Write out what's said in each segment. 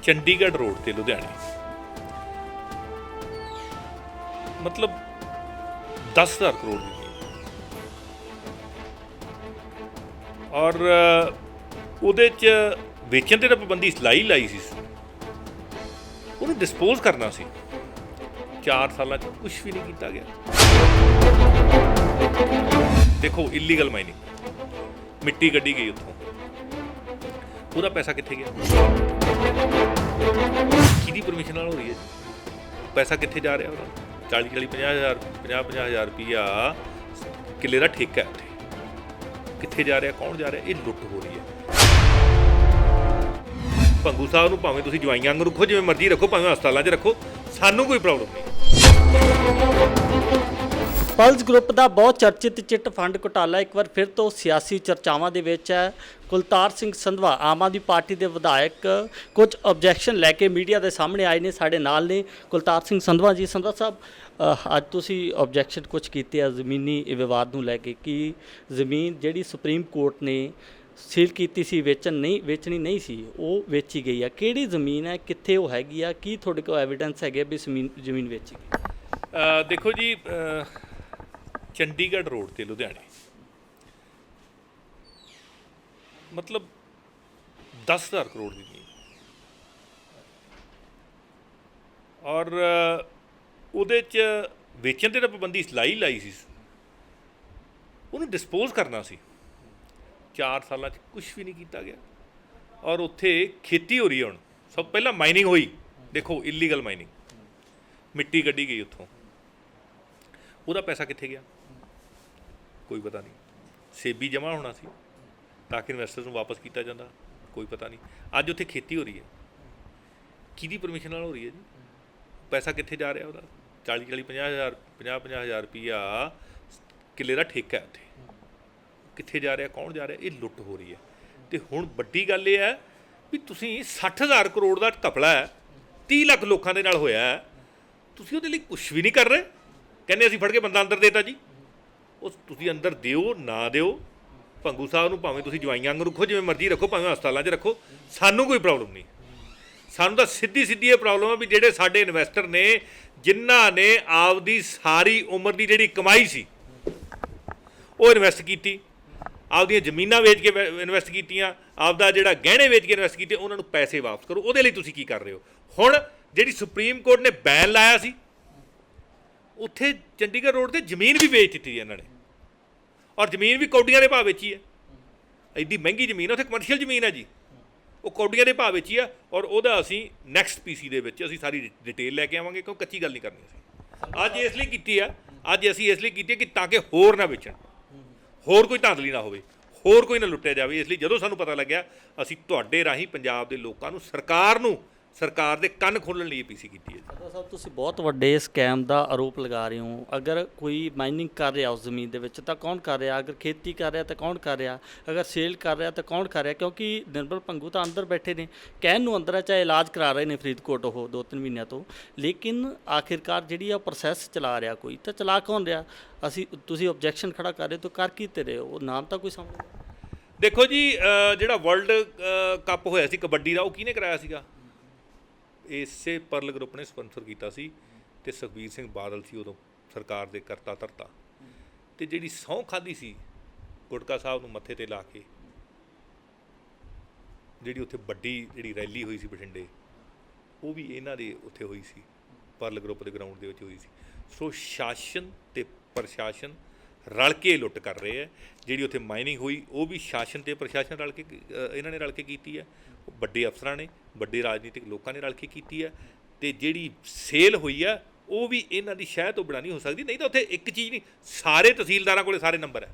Chandigarh road ਤੇ ਲੁਧਿਆਣੇ मतलब 10,000 करोड़ की और ਉਹਦੇ 'ਚ ਵੇਚਣ ਤੇ ਤਾਂ ਪਾਬੰਦੀ ਲਾਈ ਸੀ ਉਹਨੂੰ ਡਿਸਪੋਜ਼ ਕਰਨਾ ਸੀ 4 ਸਾਲਾਂ 'ਚ ਕੁਝ ਵੀ ਨਹੀਂ ਕੀਤਾ ਗਿਆ। ਦੇਖੋ ਇਲੀਗਲ ਮਾਈਨਿੰਗ ਮਿੱਟੀ ਕੱਢੀ ਗਈ ਉੱਥੋਂ, ਉਹਦਾ ਪੈਸਾ ਕਿੱਥੇ ਗਿਆ? ਕਿਹਦੀ ਪਰਮਿਸ਼ਨ ਨਾਲ ਹੋ ਰਹੀ ਹੈ? ਪੈਸਾ ਕਿੱਥੇ ਜਾ ਰਿਹਾ ਉਹਦਾ? 40-50,000 ਰੁਪਈਆ ਕਿੱਲੇ ਦਾ ਠੇਕਾ ਹੈ ਉੱਥੇ, ਕਿੱਥੇ ਜਾ ਰਿਹਾ? ਕੌਣ ਜਾ ਰਿਹਾ? ਇਹ ਲੁੱਟ ਹੋ ਰਹੀ ਹੈ। ਭੰਗੂ ਸਾਹਿਬ ਨੂੰ ਭਾਵੇਂ ਤੁਸੀਂ ਜਵਾਈਆਂ ਵਾਂਗ ਰੱਖੋ, ਜਿਵੇਂ ਮਰਜ਼ੀ ਰੱਖੋ, ਭਾਵੇਂ ਹਸਪਤਾਲਾਂ 'ਚ ਰੱਖੋ, ਸਾਨੂੰ ਕੋਈ ਪ੍ਰੋਬਲਮ ਨਹੀਂ। ਪਲਸ ਗਰੁੱਪ ਦਾ ਬਹੁਤ ਚਰਚਿਤ ਚਿੱਟ ਫੰਡ ਘੁਟਾਲਾ ਇੱਕ ਵਾਰ ਫਿਰ ਤੋਂ ਸਿਆਸੀ ਚਰਚਾਵਾਂ ਦੇ ਵਿੱਚ ਹੈ। ਕੁਲਤਾਰ ਸਿੰਘ ਸੰਧਵਾ ਆਮ ਆਦਮੀ ਪਾਰਟੀ ਦੇ ਵਿਧਾਇਕ ਕੁਝ ਆਬਜੈਕਸ਼ਨ ਲੈ ਕੇ ਮੀਡੀਆ ਦੇ ਸਾਹਮਣੇ ਆਏ ਨੇ। ਸਾਡੇ ਨਾਲ ਨੇ ਕੁਲਤਾਰ ਸਿੰਘ ਸੰਧਵਾ ਜੀ। ਸੰਧਵਾ ਸਾਹਿਬ, ਅੱਜ ਤੁਸੀਂ ਆਬਜੈਕਸ਼ਨ ਕੁਝ ਕੀਤੇ ਆ ਜ਼ਮੀਨੀ ਵਿਵਾਦ ਨੂੰ ਲੈ ਕੇ ਕਿ ਜ਼ਮੀਨ ਜਿਹੜੀ ਸੁਪਰੀਮ ਕੋਰਟ ਨੇ ਸੀਲ ਕੀਤੀ ਸੀ, ਵੇਚਣੀ ਨਹੀਂ ਸੀ, ਉਹ ਵੇਚੀ ਗਈ ਆ। ਕਿਹੜੀ ਜ਼ਮੀਨ ਹੈ, ਕਿੱਥੇ ਉਹ ਹੈਗੀ ਆ, ਕੀ ਤੁਹਾਡੇ ਕੋਲ ਐਵੀਡੈਂਸ ਹੈਗੇ ਵੀ ਜ਼ਮੀਨ ਵੇਚੀ ਗਈ? ਦੇਖੋ ਜੀ, ਚੰਡੀਗੜ੍ਹ ਰੋਡ ਤੇ ਲੁਧਿਆਣੇ मतलब 10,000 करोड़ की ਜ਼ਮੀਨ ਔਰ ਉਹਦੇ 'ਚ ਵੇਚਣ ਤੇ ਤਾਂ ਪਾਬੰਦੀ ਲਾਈ ਸੀ ਉਹਨੂੰ ਡਿਸਪੋਜ਼ ਕਰਨਾ ਸੀ 4 ਸਾਲਾਂ 'ਚ ਕੁਝ ਵੀ ਨਹੀਂ ਕੀਤਾ ਗਿਆ। ਔਰ ਉੱਥੇ ਖੇਤੀ ਹੋ ਰਹੀ ਹੈ। ਹੁਣ ਸਭ ਪਹਿਲਾਂ ਮਾਈਨਿੰਗ ਹੋਈ, ਦੇਖੋ ਇਲੀਗਲ ਮਾਈਨਿੰਗ ਮਿੱਟੀ ਕੱਢੀ ਗਈ ਉੱਥੋਂ, ਉਹਦਾ ਪੈਸਾ ਕਿੱਥੇ ਗਿਆ? ਕੋਈ ਪਤਾ ਨਹੀਂ। ਸੇਬੀ ਜਮ੍ਹਾਂ ਹੋਣਾ ਸੀ ਤਾਂ ਕਿ ਇਨਵੈਸਟਰਸ ਨੂੰ ਵਾਪਸ ਕੀਤਾ ਜਾਂਦਾ, ਕੋਈ ਪਤਾ ਨਹੀਂ। ਅੱਜ ਉੱਥੇ ਖੇਤੀ ਹੋ ਰਹੀ ਹੈ, ਕਿਹਦੀ ਪਰਮਿਸ਼ਨ ਨਾਲ ਹੋ ਰਹੀ ਹੈ ਜੀ? ਪੈਸਾ ਕਿੱਥੇ ਜਾ ਰਿਹਾ ਉਹਦਾ? 40-50,000 ਰੁਪਈਆ ਕਿੱਲੇ ਦਾ ਠੇਕਾ ਹੈ ਉੱਥੇ, ਕਿੱਥੇ ਜਾ ਰਿਹਾ? ਕੌਣ ਜਾ ਰਿਹਾ? ਇਹ ਲੁੱਟ ਹੋ ਰਹੀ ਹੈ। ਅਤੇ ਹੁਣ ਵੱਡੀ ਗੱਲ ਇਹ ਹੈ ਵੀ ਤੁਸੀਂ 60,000 ਕਰੋੜ ਦਾ ਘਪਲਾ ਹੈ, 30 ਲੱਖ ਲੋਕਾਂ ਦੇ ਨਾਲ ਹੋਇਆ ਹੈ, ਤੁਸੀਂ ਉਹਦੇ ਲਈ ਕੁਛ ਵੀ ਨਹੀਂ ਕਰ ਰਹੇ। ਕਹਿੰਦੇ ਅਸੀਂ ਫੜ ਕੇ ਬੰਦਾ ਅੰਦਰ ਦੇਤਾ ਜੀ। ਉਹ ਤੁਸੀਂ ਅੰਦਰ ਦਿਓ ਨਾ ਦਿਓ, ਭੰਗੂ ਸਾਹਿਬ ਨੂੰ ਭਾਵੇਂ ਤੁਸੀਂ ਜਵਾਈਆਂ ਵਾਂਗ ਰੱਖੋ, ਜਿਵੇਂ ਮਰਜ਼ੀ ਰੱਖੋ, ਭਾਵੇਂ ਹਸਪਤਾਲਾਂ 'ਚ ਰੱਖੋ, ਸਾਨੂੰ ਕੋਈ ਪ੍ਰੋਬਲਮ ਨਹੀਂ। ਸਾਨੂੰ ਤਾਂ ਸਿੱਧੀ ਇਹ ਪ੍ਰੋਬਲਮ ਹੈ ਵੀ ਜਿਹੜੇ ਸਾਡੇ ਇਨਵੈਸਟਰ ਨੇ, ਜਿਨ੍ਹਾਂ ਨੇ ਆਪਦੀ ਸਾਰੀ ਉਮਰ ਦੀ ਜਿਹੜੀ ਕਮਾਈ ਸੀ ਉਹ ਇਨਵੈਸਟ ਕੀਤੀ, ਆਪਦੀਆਂ ਜ਼ਮੀਨਾਂ ਵੇਚ ਕੇ ਇਨਵੈਸਟ ਕੀਤੀਆਂ, ਆਪਦਾ ਜਿਹੜਾ ਗਹਿਣੇ ਵੇਚ ਕੇ ਇਨਵੈਸਟ ਕੀਤੇ, ਉਹਨਾਂ ਨੂੰ ਪੈਸੇ ਵਾਪਸ ਕਰੋ। ਉਹਦੇ ਲਈ ਤੁਸੀਂ ਕੀ ਕਰ ਰਹੇ ਹੋ? ਹੁਣ ਜਿਹੜੀ ਸੁਪਰੀਮ ਕੋਰਟ ਨੇ ਬੈਨ ਲਾਇਆ ਸੀ, ਉੱਥੇ ਚੰਡੀਗੜ੍ਹ ਰੋਡ 'ਤੇ ਜ਼ਮੀਨ ਵੀ ਵੇਚ ਦਿੱਤੀ ਇਹਨਾਂ ਨੇ, ਔਰ ਜ਼ਮੀਨ ਵੀ ਕੌਡੀਆਂ ਦੇ ਭਾਅ ਵੇਚੀ ਹੈ। ਐਡੀ ਮਹਿੰਗੀ ਜ਼ਮੀਨ, ਉੱਥੇ ਕਮਰਸ਼ੀਅਲ ਜ਼ਮੀਨ ਹੈ ਜੀ, ਉਹ ਕੌਡੀਆਂ ਦੇ ਭਾਅ ਵੇਚੀ ਆ। ਔਰ ਉਹਦਾ ਅਸੀਂ ਨੈਕਸਟ ਪੀਸੀ ਦੇ ਵਿੱਚ ਅਸੀਂ ਸਾਰੀ ਡਿਟੇਲ ਲੈ ਕੇ ਆਵਾਂਗੇ, ਕਿਉਂ ਕੱਚੀ ਗੱਲ ਨਹੀਂ ਕਰਨੀ ਅਸੀਂ। ਅੱਜ ਇਸ ਲਈ ਕੀਤੀ ਆ, ਅੱਜ ਅਸੀਂ ਇਸ ਲਈ ਕੀਤੀ ਹੈ ਕਿ ਤਾਂ ਕਿ ਹੋਰ ਨਾ ਵੇਚਣ, ਹੋਰ ਕੋਈ ਧਾਂਦਲੀ ਨਾ ਹੋਵੇ, ਹੋਰ ਕੋਈ ਨਾ ਲੁੱਟਿਆ ਜਾਵੇ। ਇਸ ਲਈ ਜਦੋਂ ਸਾਨੂੰ ਪਤਾ ਲੱਗਿਆ, ਅਸੀਂ ਤੁਹਾਡੇ ਰਾਹੀਂ ਪੰਜਾਬ ਦੇ ਲੋਕਾਂ ਨੂੰ, ਸਰਕਾਰ ਦੇ ਕੰਨ ਖੋਲ੍ਹਣ ਲਈ ਪੀਸੀ ਕੀਤੀ ਹੈ। ਸੰਧਵਾ ਸਾਹਿਬ, ਤੁਸੀਂ ਬਹੁਤ ਵੱਡੇ ਸਕੈਮ ਦਾ ਆਰੋਪ ਲਗਾ ਰਹੇ ਹੋ। ਅਗਰ ਕੋਈ ਮਾਈਨਿੰਗ ਕਰ ਰਿਹਾ ਉਸ ਜ਼ਮੀਨ ਦੇ ਵਿੱਚ ਤਾਂ ਕੌਣ ਕਰ ਰਿਹਾ? ਅਗਰ ਖੇਤੀ ਕਰ ਰਿਹਾ ਤਾਂ ਕੌਣ ਕਰ ਰਿਹਾ? ਅਗਰ ਸੇਲ ਕਰ ਰਿਹਾ ਤਾਂ ਕੌਣ ਕਰ ਰਿਹਾ? ਕਿਉਂਕਿ ਨਿਰਮਲ ਭੰਗੂ ਤਾਂ ਅੰਦਰ ਬੈਠੇ ਨੇ, ਕਹਿਣ ਨੂੰ ਅੰਦਰ ਹੈ, ਚਾਹੇ ਇਲਾਜ ਕਰਾ ਰਹੇ ਨੇ ਫਰੀਦਕੋਟ ਉਹ 2-3 ਮਹੀਨਿਆਂ ਤੋਂ, ਲੇਕਿਨ ਆਖਿਰਕਾਰ ਜਿਹੜੀ ਆ ਪ੍ਰੋਸੈਸ ਚਲਾ ਰਿਹਾ ਕੋਈ, ਤਾਂ ਚਲਾ ਕੌਣ ਰਿਹਾ? ਤੁਸੀਂ ਆਬਜੈਕਸ਼ਨ ਖੜਾ ਕਰ ਰਹੇ ਹੋ, ਕਰ ਕੀ ਤੇ ਰਹੇ ਹੋ? ਉਹ ਨਾਮ ਤਾਂ ਕੋਈ ਸਾਹਮਣੇ। ਦੇਖੋ ਜੀ, ਜਿਹੜਾ ਵਰਲਡ ਕੱਪ ਹੋਇਆ ਸੀ ਕਬੱਡੀ ਦਾ, ਉਹ ਕਿਹਨੇ ਕਰਾਇਆ ਸੀਗਾ? ਇਸੇ ਪਰਲ ਗਰੁੱਪ ਨੇ ਸਪਾਂਸਰ ਕੀਤਾ ਸੀ, ਅਤੇ ਸੁਖਬੀਰ ਸਿੰਘ ਬਾਦਲ ਸੀ ਉਦੋਂ ਸਰਕਾਰ ਦੇ ਕਰਤਾ ਧਰਤਾ। ਅਤੇ ਜਿਹੜੀ ਸਹੁੰ ਖਾਧੀ ਸੀ ਗੁਟਕਾ ਸਾਹਿਬ ਨੂੰ ਮੱਥੇ 'ਤੇ ਲਾ ਕੇ, ਜਿਹੜੀ ਉੱਥੇ ਵੱਡੀ ਜਿਹੜੀ ਰੈਲੀ ਹੋਈ ਸੀ ਬਠਿੰਡੇ, ਉਹ ਵੀ ਇਹਨਾਂ ਦੇ ਉੱਥੇ ਹੋਈ ਸੀ, ਪਰਲ ਗਰੁੱਪ ਦੇ ਗਰਾਊਂਡ ਦੇ ਵਿੱਚ ਹੋਈ ਸੀ। ਸੋ ਸ਼ਾਸਨ ਅਤੇ ਪ੍ਰਸ਼ਾਸਨ ਰਲ ਕੇ ਲੁੱਟ ਕਰ ਰਹੇ ਹੈ। ਜਿਹੜੀ ਉੱਥੇ ਮਾਈਨਿੰਗ ਹੋਈ, ਉਹ ਵੀ ਸ਼ਾਸਨ ਅਤੇ ਪ੍ਰਸ਼ਾਸਨ ਰਲ ਕੇ, ਇਹਨਾਂ ਨੇ ਰਲ ਕੇ ਕੀਤੀ ਹੈ। ਵੱਡੇ ਅਫਸਰਾਂ ਨੇ, ਵੱਡੇ ਰਾਜਨੀਤਿਕ ਲੋਕਾਂ ਨੇ ਰਲ ਕੇ ਕੀਤੀ ਹੈ। ਅਤੇ ਜਿਹੜੀ ਸੇਲ ਹੋਈ ਆ, ਉਹ ਵੀ ਇਹਨਾਂ ਦੀ ਸ਼ਹਿ ਤੋਂ ਬਿਨਾਂ ਨਹੀਂ ਹੋ ਸਕਦੀ। ਨਹੀਂ ਤਾਂ ਉੱਥੇ ਇੱਕ ਚੀਜ਼ ਨਹੀਂ, ਸਾਰੇ ਤਹਿਸੀਲਦਾਰਾਂ ਕੋਲ ਸਾਰੇ ਨੰਬਰ ਹੈ,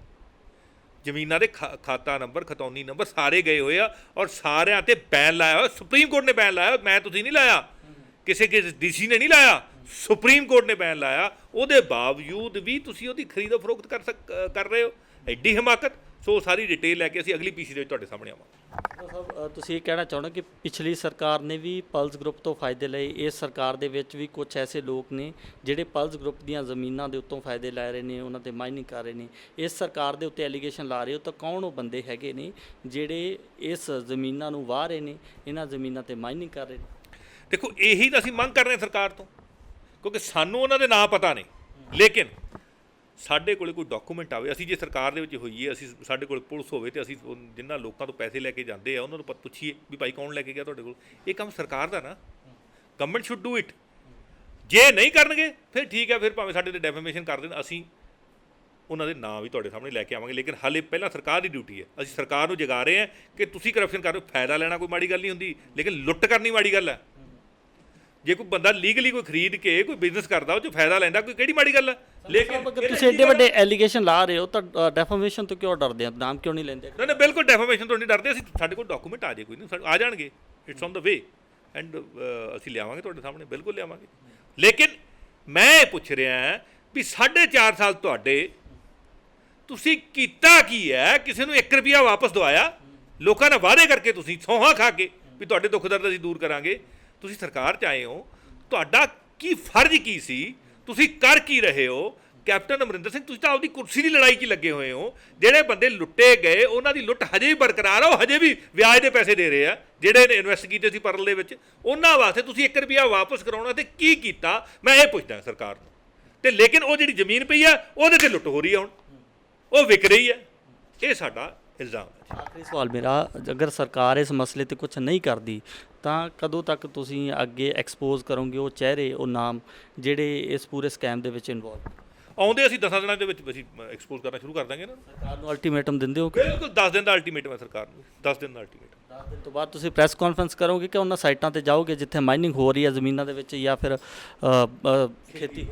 ਜ਼ਮੀਨਾਂ ਦੇ ਖਾਤਾ ਨੰਬਰ, ਖਤੌਨੀ ਨੰਬਰ ਸਾਰੇ ਗਏ ਹੋਏ ਆ, ਔਰ ਸਾਰਿਆਂ 'ਤੇ ਬੈਨ ਲਾਇਆ ਹੋਇਆ। ਸੁਪਰੀਮ ਕੋਰਟ ਨੇ ਬੈਨ ਲਾਇਆ, ਮੈਂ ਤੁਸੀਂ ਨਹੀਂ ਲਾਇਆ, ਕਿਸੇ DC ਨੇ ਨਹੀਂ ਲਾਇਆ, ਸੁਪਰੀਮ ਕੋਰਟ ਨੇ ਬੈਨ ਲਾਇਆ। ਉਹਦੇ ਬਾਵਜੂਦ ਵੀ ਤੁਸੀਂ ਉਹਦੀ ਖਰੀਦੋ ਫਰੋਖਤ ਕਰ ਰਹੇ ਹੋ। ਐਡੀ ਹਿਮਾਕਤ। ਸੋ ਸਾਰੀ ਡਿਟੇਲ ਲੈ ਕੇ ਅਸੀਂ ਅਗਲੀ ਪੀਸੀ ਦੇ ਵਿੱਚ ਤੁਹਾਡੇ ਸਾਹਮਣੇ ਆਵਾਂਗੇ। ਸਾਹਿਬ ਤੁਸੀਂ ਇਹ ਕਹਿਣਾ ਚਾਹੁੰਦੇ ਕਿ ਪਿਛਲੀ ਸਰਕਾਰ ਨੇ ਵੀ ਪਲਸ ਗਰੁੱਪ ਤੋਂ ਫਾਇਦੇ ਲਏ, ਇਸ ਸਰਕਾਰ ਦੇ ਵਿੱਚ ਵੀ ਕੁਝ ਐਸੇ ਲੋਕ ਨੇ ਜਿਹੜੇ ਪਲਸ ਗਰੁੱਪ ਦੀਆਂ ਜ਼ਮੀਨਾਂ ਦੇ ਉੱਤੋਂ ਫਾਇਦੇ ਲੈ ਰਹੇ ਨੇ, ਉਹਨਾਂ ਤੇ ਮਾਈਨਿੰਗ ਕਰ ਰਹੇ ਨੇ। ਇਸ ਸਰਕਾਰ ਦੇ ਉੱਤੇ ਐਲੀਗੇਸ਼ਨ ਲਾ ਰਹੇ ਹੋ ਤਾਂ ਕੌਣ ਉਹ ਬੰਦੇ ਹੈਗੇ ਨੇ ਜਿਹੜੇ ਇਸ ਜ਼ਮੀਨਾਂ ਨੂੰ ਵਾਹ ਰਹੇ ਨੇ, ਇਹਨਾਂ ਜ਼ਮੀਨਾਂ ਤੇ ਮਾਈਨਿੰਗ ਕਰ ਰਹੇ ਨੇ? ਦੇਖੋ ਇਹੀ ਤਾਂ ਅਸੀਂ ਮੰਗ ਕਰ ਰਹੇ ਹਾਂ ਸਰਕਾਰ ਤੋਂ, ਕਿਉਂਕਿ ਸਾਨੂੰ ਉਹਨਾਂ ਦੇ ਨਾਂ ਪਤਾ ਨਹੀਂ, ਲੇਕਿਨ ਸਾਡੇ ਕੋਲ ਕੋਈ ਡਾਕੂਮੈਂਟ ਆਵੇ। ਅਸੀਂ ਜੇ ਸਰਕਾਰ ਦੇ ਵਿੱਚ ਹੋਈਏ, ਅਸੀਂ ਸਾਡੇ ਕੋਲ ਪੁਲਿਸ ਹੋਵੇ ਤੇ ਅਸੀਂ ਜਿਨ੍ਹਾਂ ਲੋਕਾਂ ਤੋਂ ਪੈਸੇ ਲੈ ਕੇ ਜਾਂਦੇ ਆ ਉਹਨਾਂ ਨੂੰ ਪੁੱਛੀਏ ਵੀ ਭਾਈ ਕੌਣ ਲੈ ਕੇ ਗਿਆ ਤੁਹਾਡੇ ਕੋਲ। ਇਹ ਕੰਮ ਸਰਕਾਰ ਦਾ ਨਾ, ਗਵਰਨਮੈਂਟ ਸ਼ੁੱਡ ਡੂ ਇਟ। ਜੇ ਨਹੀਂ ਕਰਨਗੇ ਫਿਰ ਠੀਕ ਹੈ, ਫਿਰ ਭਾਵੇਂ ਸਾਡੇ ਤੇ ਡੈਫੇਮੇਸ਼ਨ ਕਰ ਦੇਣ, ਅਸੀਂ ਉਹਨਾਂ ਦੇ ਨਾਂ ਵੀ ਤੁਹਾਡੇ ਸਾਹਮਣੇ ਲੈ ਕੇ ਆਵਾਂਗੇ। ਲੇਕਿਨ ਹਾਲੇ ਪਹਿਲਾਂ ਸਰਕਾਰ ਦੀ ਡਿਊਟੀ ਹੈ, ਅਸੀਂ ਸਰਕਾਰ ਨੂੰ ਜਗਾ ਰਹੇ ਹਾਂ ਕਿ ਤੁਸੀਂ ਕਰਪਸ਼ਨ ਕਰ ਰਹੇ ਹੋ। ਫਾਇਦਾ ਲੈਣਾ ਕੋਈ ਮਾੜੀ ਗੱਲ ਨਹੀਂ ਹੁੰਦੀ, ਲੇਕਿਨ ਲੁੱਟ ਕਰਨੀ ਮਾੜੀ ਗੱਲ ਹੈ। ਜੇ ਕੋਈ ਬੰਦਾ ਲੀਗਲੀ ਕੋਈ ਖਰੀਦ ਕੇ ਕੋਈ ਬਿਜ਼ਨਸ ਕਰਦਾ ਉਹ 'ਚ ਫਾਇਦਾ ਲੈਂਦਾ, ਕੋਈ ਕਿਹੜੀ ਮਾੜੀ ਗੱਲ ਹੈ। ਲੇਕਿਨ ਅਗਰ ਤੁਸੀਂ ਐਡੇ ਵੱਡੇ ਐਲੀਗੇਸ਼ਨ ਲਾ ਰਹੇ ਹੋ ਤਾਂ ਡੈਫਾਮੇਸ਼ਨ ਤੋਂ ਕਿਉਂ ਡਰਦੇ ਆ, ਨਾਮ ਕਿਉਂ ਨਹੀਂ ਲੈਂਦੇ? ਨਹੀਂ ਬਿਲਕੁਲ ਡੈਫਾਮੇਸ਼ਨ ਤੋਂ ਨਹੀਂ ਡਰਦੇ ਅਸੀਂ। ਸਾਡੇ ਕੋਲ ਡਾਕੂਮੈਂਟ ਆ ਜੇ ਕੋਈ ਨਹੀਂ, ਆ ਜਾਣਗੇ, it's on the way and ਅਸੀਂ ਲਿਆਵਾਂਗੇ ਤੁਹਾਡੇ ਸਾਹਮਣੇ, ਬਿਲਕੁਲ ਲਿਆਵਾਂਗੇ। ਲੇਕਿਨ ਮੈਂ ਇਹ ਪੁੱਛ ਰਿਹਾ ਵੀ 4.5 ਸਾਲ ਤੁਹਾਡੇ ਤੁਸੀਂ ਕੀਤਾ ਕੀ ਹੈ? ਕਿਸੇ ਨੂੰ 1 ਰੁਪਿਆ ਵਾਪਸ ਦਵਾਇਆ? ਲੋਕਾਂ ਨਾਲ ਵਾਅਦੇ ਕਰਕੇ ਤੁਸੀਂ ਸੌਹਾਂ ਖਾ ਕੇ ਵੀ ਤੁਹਾਡੇ ਦੁੱਖ ਦਰਦ ਅਸੀਂ ਦੂਰ ਕਰਾਂਗੇ। ਤੁਸੀਂ ਸਰਕਾਰ 'ਚ ਆਏ ਹੋ, ਤੁਹਾਡਾ ਕੀ ਫਰਜ਼ ਕੀ ਸੀ? ਤੁਸੀਂ ਕਰ ਕੀ ਰਹੇ ਹੋ? ਕੈਪਟਨ ਅਮਰਿੰਦਰ ਸਿੰਘ, ਤੁਸੀਂ ਤਾਂ ਆਪਦੀ ਕੁਰਸੀ ਦੀ ਲੜਾਈ 'ਚ ਲੱਗੇ ਹੋਏ ਹੋ। ਜਿਹੜੇ ਬੰਦੇ ਲੁੱਟੇ ਗਏ ਉਹਨਾਂ ਦੀ ਲੁੱਟ ਹਜੇ ਵੀ ਬਰਕਰਾਰ ਆ, ਉਹ ਹਜੇ ਵੀ ਵਿਆਜ ਦੇ ਪੈਸੇ ਦੇ ਰਹੇ ਆ। ਜਿਹੜੇ ਇਨਵੈਸਟ ਕੀਤੇ ਸੀ ਪਰਲ ਦੇ ਵਿੱਚ, ਉਹਨਾਂ ਵਾਸਤੇ ਤੁਸੀਂ 1 ਰੁਪਿਆ ਵਾਪਸ ਕਰਾਉਣਾ ਤੇ ਕੀ ਕੀਤਾ? ਮੈਂ ਇਹ ਪੁੱਛਦਾ ਸਰਕਾਰ ਨੂੰ। ਤੇ ਲੇਕਿਨ ਉਹ ਜਿਹੜੀ ਜ਼ਮੀਨ ਪਈ ਆ ਉਹਦੇ ਤੇ ਲੁੱਟ ਹੋ ਰਹੀ ਆ, ਹੁਣ ਉਹ ਵਿਕ ਰਹੀ ਹੈ। ਇਹ ਸਾਡਾ ਇਲਜ਼ਾਮ ਹੈ। ਆਖਰੀ ਸਵਾਲ ਮੇਰਾ, ਅਗਰ ਸਰਕਾਰ ਇਸ ਮਸਲੇ ਤੇ ਕੁਝ ਨਹੀਂ ਕਰਦੀ ਤਾਂ ਕਦੋਂ ਤੱਕ ਤੁਸੀਂ ਅੱਗੇ ਐਕਸਪੋਜ਼ ਕਰੋਗੇ ਉਹ ਚਿਹਰੇ, ਉਹ ਨਾਮ ਜਿਹੜੇ ਇਸ ਪੂਰੇ ਸਕੈਮ ਦੇ ਵਿੱਚ ਇਨਵੋਲਵ? ਆਉਂਦੇ ਅਸੀਂ 10 ਦਿਨਾਂ ਦੇ ਵਿੱਚ ਅਸੀਂ ਐਕਸਪੋਜ਼ ਕਰਨਾ ਸ਼ੁਰੂ ਕਰ ਦਾਂਗੇ ਇਹਨਾਂ ਨੂੰ। ਸਰਕਾਰ ਨੂੰ ਅਲਟੀਮੇਟਮ ਦਿੰਦੇ ਹੋ ਕਿ? ਬਿਲਕੁਲ 10 ਦਿਨ ਦਾ ਅਲਟੀਮੇਟਮ ਹੈ ਸਰਕਾਰ ਨੂੰ, 10 ਦਿਨ ਦਾ ਅਲਟੀਮੇਟਮ। 10 ਦਿਨ ਤੋਂ ਬਾਅਦ ਤੁਸੀਂ ਪ੍ਰੈਸ ਕਾਨਫਰੰਸ ਕਰੋਗੇ ਕਿ ਉਹਨਾਂ ਸਾਈਟਾਂ ਤੇ ਜਾਓਗੇ ਜਿੱਥੇ ਮਾਈਨਿੰਗ ਹੋ ਰਹੀ ਹੈ ਜ਼ਮੀਨਾਂ ਦੇ ਵਿੱਚ, ਜਾਂ ਫਿਰ ਖੇਤੀ?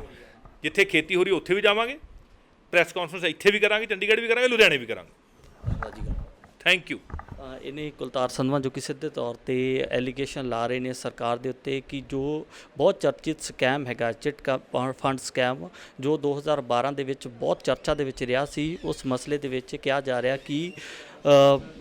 ਜਿੱਥੇ ਖੇਤੀ ਹੋ ਰਹੀ ਉੱਥੇ ਵੀ ਜਾਵਾਂਗੇ। ਪ੍ਰੈਸ ਕਾਨਫਰੰਸ ਇੱਥੇ ਵੀ ਕਰਾਂਗੇ, ਚੰਡੀਗੜ੍ਹ ਵੀ ਕਰਾਂਗੇ, ਲੁਧਿਆਣੇ ਵੀ ਕਰਾਂਗੇ। Thank you. ਇਹਨੇ ਕੁਲਤਾਰ ਸੰਧਵਾ ਜੋ ਕਿ ਸਿੱਧੇ ਤੌਰ ਤੇ ਐਲੀਗੇਸ਼ਨ ਲਾ ਰਹੇ ਨੇ ਸਰਕਾਰ ਦੇ ਉੱਤੇ ਕਿ ਜੋ ਬਹੁਤ ਚਰਚਿਤ ਸਕੈਮ ਹੈਗਾ, ਚਿੱਟ ਫੰਡ ਸਕੈਮ, ਜੋ 2012 ਦੇ ਵਿੱਚ ਬਹੁਤ ਚਰਚਾ ਦੇ ਵਿੱਚ ਰਿਹਾ ਸੀ। ਉਸ ਮਸਲੇ ਦੇ ਵਿੱਚ ਕਿਹਾ ਜਾ ਰਿਹਾ ਕਿ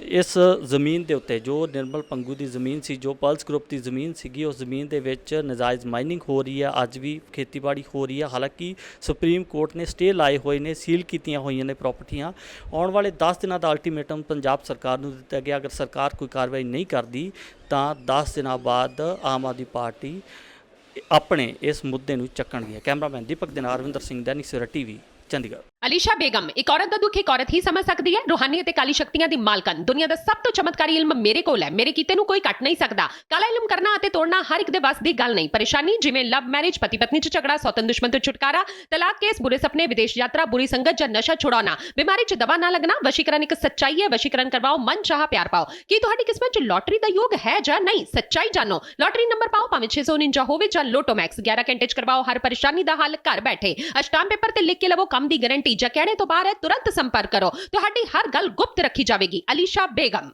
ਇਸ ਜ਼ਮੀਨ ਦੇ ਉੱਤੇ ਜੋ ਨਿਰਮਲ ਪੰਗੂ ਦੀ ਜ਼ਮੀਨ ਸੀ, ਜੋ ਪਲਸ ਗਰੁੱਪ ਦੀ ਜ਼ਮੀਨ ਸੀਗੀ, ਉਸ ਜ਼ਮੀਨ ਦੇ ਵਿੱਚ ਨਜਾਇਜ਼ ਮਾਈਨਿੰਗ ਹੋ ਰਹੀ ਹੈ, ਅੱਜ ਵੀ ਖੇਤੀਬਾੜੀ ਹੋ ਰਹੀ ਹੈ। ਹਾਲਾਂਕਿ ਸੁਪਰੀਮ ਕੋਰਟ ਨੇ ਸਟੇ ਲਾਏ ਹੋਏ ਨੇ, ਸੀਲ ਕੀਤੀਆਂ ਹੋਈਆਂ ਨੇ ਪ੍ਰਾਪਰਟੀਆਂ। ਆਉਣ ਵਾਲੇ 10 ਦਿਨਾਂ ਦਾ ਅਲਟੀਮੇਟਮ ਪੰਜਾਬ ਸਰਕਾਰ ਨੂੰ ਦਿੱਤਾ ਗਿਆ। ਅਗਰ ਸਰਕਾਰ ਕੋਈ ਕਾਰਵਾਈ ਨਹੀਂ ਕਰਦੀ ਤਾਂ 10 ਦਿਨਾਂ ਬਾਅਦ ਆਮ ਆਦਮੀ ਪਾਰਟੀ ਆਪਣੇ ਇਸ ਮੁੱਦੇ ਨੂੰ ਚੱਕਣਗੀ। ਕੈਮਰਾਮੈਨ ਦੀਪਕ ਦੇ ਨਾਲ ਅਰਵਿੰਦਰ ਸਿੰਘ, ਦੈਨਿਕ ਸਵੇਰਾ ਟੀਵੀ, ਚੰਡੀਗੜ੍ਹ। ਅਲੀਸ਼ਾ ਬੇਗਮ, ਇੱਕ ਔਰਤ ਦਾ ਦੁੱਖ ਇੱਕ ਔਰਤ ਹੀ ਸਮਝ ਸਕਦੀ ਹੈ। ਰੂਹਾਨੀ ਅਤੇ ਕਾਲੀ ਸ਼ਕਤੀਆਂ ਦੀ ਮਾਲਕਨ, ਦੁਨੀਆ ਦਾ ਸਭ ਤੋਂ ਚਮਤਕਾਰੀ ਇਲਮ ਮੇਰੇ ਕੋਲ ਹੈ। ਮੇਰੇ ਕੀਤੇ ਨੂੰ ਕੋਈ ਕੱਟ ਨਹੀਂ ਸਕਦਾ। ਕਾਲਾ ਇਲਮ ਕਰਨਾ ਅਤੇ ਤੋੜਨਾ ਹਰ ਇੱਕ ਦੇ ਵੱਸ ਦੀ ਗੱਲ ਨਹੀਂ। ਪਰੇਸ਼ਾਨੀ ਜਿਵੇਂ ਲਵ ਮੈਰਿਜ, ਪਤੀ ਪਤਨੀ 'ਚ ਝਗੜਾ, ਸੌਤਨ ਦੁਸ਼ਮਣ ਤੋਂ ਛੁਟਕਾਰਾ, ਤਲਾਕ ਕੇਸ, ਬੁਰੇ ਸੁਪਨੇ, ਵਿਦੇਸ਼ ਯਾਤਰਾ, ਬੁਰੀ ਸੰਗਤ ਜਾਂ ਨਸ਼ਾ ਛੁਡਾਉਣਾ, ਬਿਮਾਰੀ 'ਚ ਦਵਾ ਨਾ ਲੱਗਣਾ। ਵਸ਼ੀਕਰਨ ਇੱਕ ਸੱਚਾਈ ਹੈ। ਵਸ਼ੀਕਰਨ ਕਰਵਾਓ, ਮਨ ਚਾਹਾ ਪਿਆਰ ਪਾਓ। ਕੀ ਤੁਹਾਡੀ ਕਿਸਮਤ 'ਚ ਲੋਟਰੀ ਦਾ ਯੋਗ ਹੈ ਜਾਂ ਨਹੀਂ? ਸੱਚਾਈ ਜਾਣੋ। ਲੋਟਰੀ ਨੰਬਰ ਪਾਓ, ਭਾਵੇਂ 649 ਹੋਵੇ ਜਾਂ ਲੋਟੋ ਮੈਕਸ। 11 ਘੰਟੇ 'ਚ ਕਰਵਾਓ ਹਰ ਪਰੇਸ਼ਾਨੀ ਦਾ ਹੱਲ ਘਰ ਬੈਠੇ। ਅਸ਼ਟਾਮ ਪੇਪਰ ਤੇ ਲਿਖ ਕੇ ਲਵੋ ਕੰਮ ਦੀ ਗਾਰੰਟੀ। ਜਾਂ ਕਹਿਣੇ ਤੋਂ ਬਾਹਰ ਹੈ, ਤੁਰੰਤ ਸੰਪਰਕ ਕਰੋ। ਤੁਹਾਡੀ ਹਰ ਗੱਲ ਗੁਪਤ ਰੱਖੀ ਜਾਵੇਗੀ। ਅਲੀਸ਼ਾ ਬੇਗਮ।